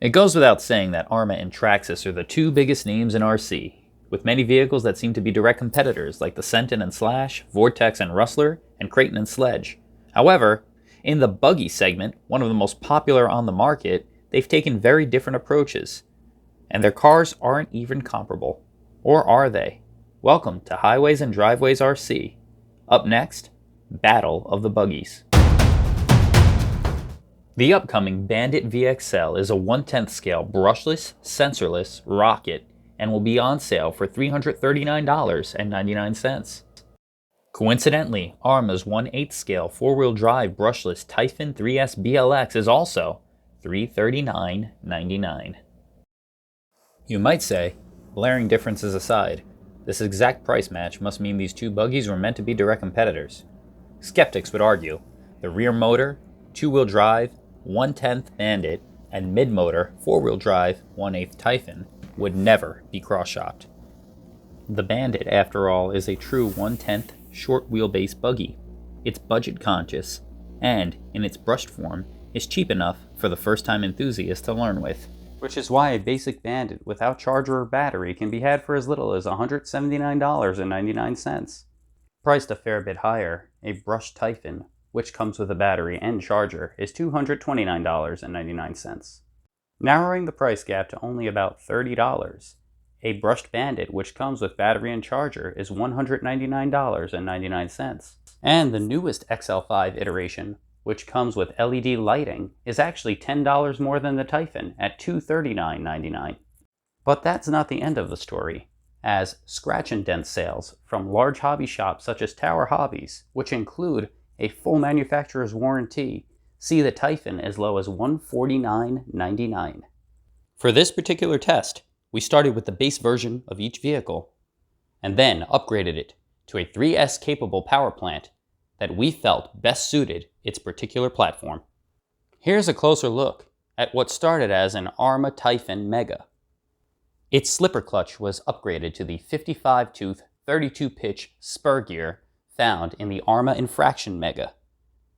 It goes without saying that Arrma and Traxxas are the two biggest names in RC, with many vehicles that seem to be direct competitors like the Sentin and Slash, Vortex and Rustler, and Creighton and Sledge. However, in the buggy segment, one of the most popular on the market, they've taken very different approaches, and their cars aren't even comparable. Or are they? Welcome to Highways and Driveways RC. Up next, Battle of the Buggies. The upcoming Bandit VXL is a 1/10 scale brushless, sensorless rocket and will be on sale for $339.99. Coincidentally, Arrma's 1/8 scale 4-wheel drive brushless Typhon 3S BLX is also $339.99. You might say, glaring differences aside, this exact price match must mean these two buggies were meant to be direct competitors. Skeptics would argue the rear motor, 2-wheel drive, 1/10 Bandit, and mid-motor 4-wheel drive 1/8 Typhon would never be cross-shopped. The Bandit, after all, is a true 1/10 short wheelbase buggy. It's budget conscious, and, in its brushed form, is cheap enough for the first-time enthusiast to learn with. Which is why a basic Bandit without charger or battery can be had for as little as $179.99. Priced a fair bit higher, a brushed Typhon, which comes with a battery and charger, is $229.99. Narrowing the price gap to only about $30, a brushed Bandit, which comes with battery and charger, is $199.99. And the newest XL5 iteration, which comes with LED lighting, is actually $10 more than the Typhon at $239.99. But that's not the end of the story, as scratch and dent sales from large hobby shops such as Tower Hobbies, which include a full manufacturer's warranty, see the Typhon as low as $149.99. For this particular test, we started with the base version of each vehicle, and then upgraded it to a 3S capable power plant that we felt best suited its particular platform. Here's a closer look at what started as an Arrma Typhon Mega. Its slipper clutch was upgraded to the 55-tooth, 32-pitch spur gear found in the Arrma Infraction Mega,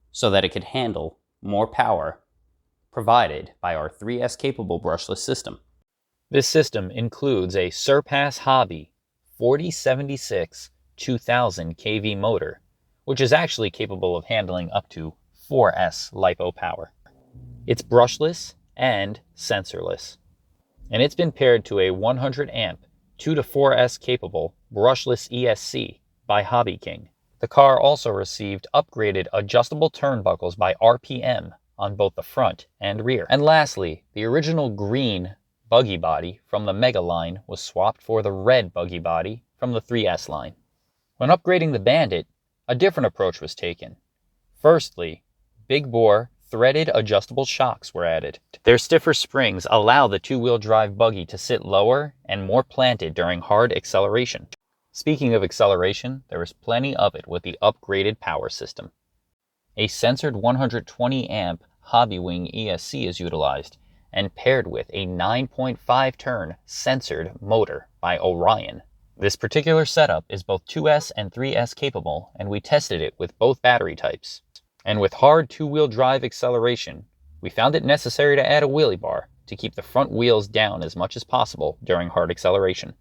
so that it could handle more power provided by our 3S capable brushless system. This system includes a Surpass Hobby 4076 2000 kV motor, which is actually capable of handling up to 4S LiPo power. It's brushless and sensorless, and it's been paired to a 100 amp 2 to 4S capable brushless ESC by Hobby King. The car also received upgraded adjustable turnbuckles by RPM on both the front and rear. And lastly, the original green buggy body from the Mega line was swapped for the red buggy body from the 3S line. When upgrading the Bandit, a different approach was taken. Firstly, big bore threaded adjustable shocks were added. Their stiffer springs allow the 2-wheel drive buggy to sit lower and more planted during hard acceleration. Speaking of acceleration, there is plenty of it with the upgraded power system. A censored 120 amp Hobbywing ESC is utilized and paired with a 9.5 turn censored motor by Orion. This particular setup is both 2S and 3S capable, and we tested it with both battery types. And with hard 2-wheel drive acceleration, we found it necessary to add a wheelie bar to keep the front wheels down as much as possible during hard acceleration.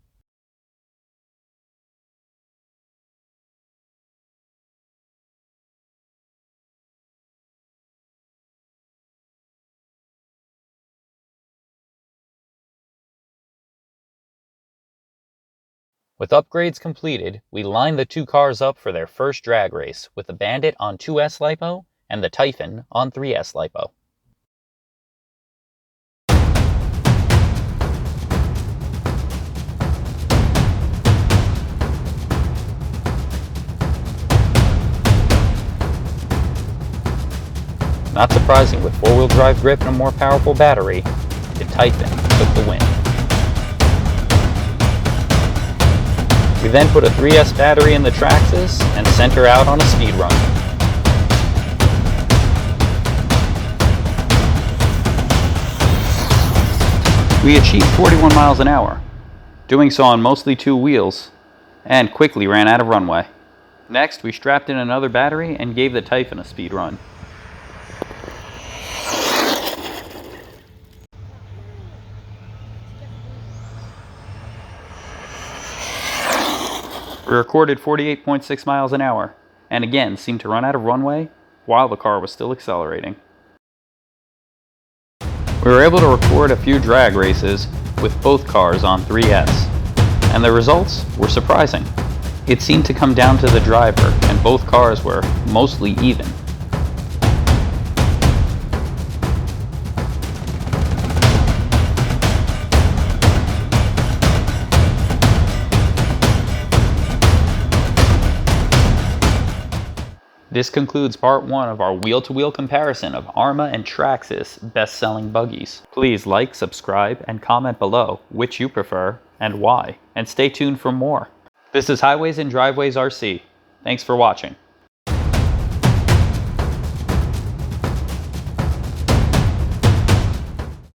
With upgrades completed, we lined the two cars up for their first drag race with the Bandit on 2S LiPo and the Typhon on 3S LiPo. Not surprising, with 4-wheel drive grip and a more powerful battery, the Typhon took the win. We then put a 3S battery in the Traxxas and sent her out on a speed run. We achieved 41 miles an hour, doing so on mostly 2 wheels, and quickly ran out of runway. Next, we strapped in another battery and gave the Typhon a speed run. We recorded 48.6 miles an hour, and again seemed to run out of runway while the car was still accelerating. We were able to record a few drag races with both cars on 3S, and the results were surprising. It seemed to come down to the driver, and both cars were mostly even. This concludes part 1 of our wheel-to-wheel comparison of Arrma and Traxxas best-selling buggies. Please like, subscribe, and comment below which you prefer and why. And stay tuned for more. This is Highways and Driveways RC. Thanks for watching.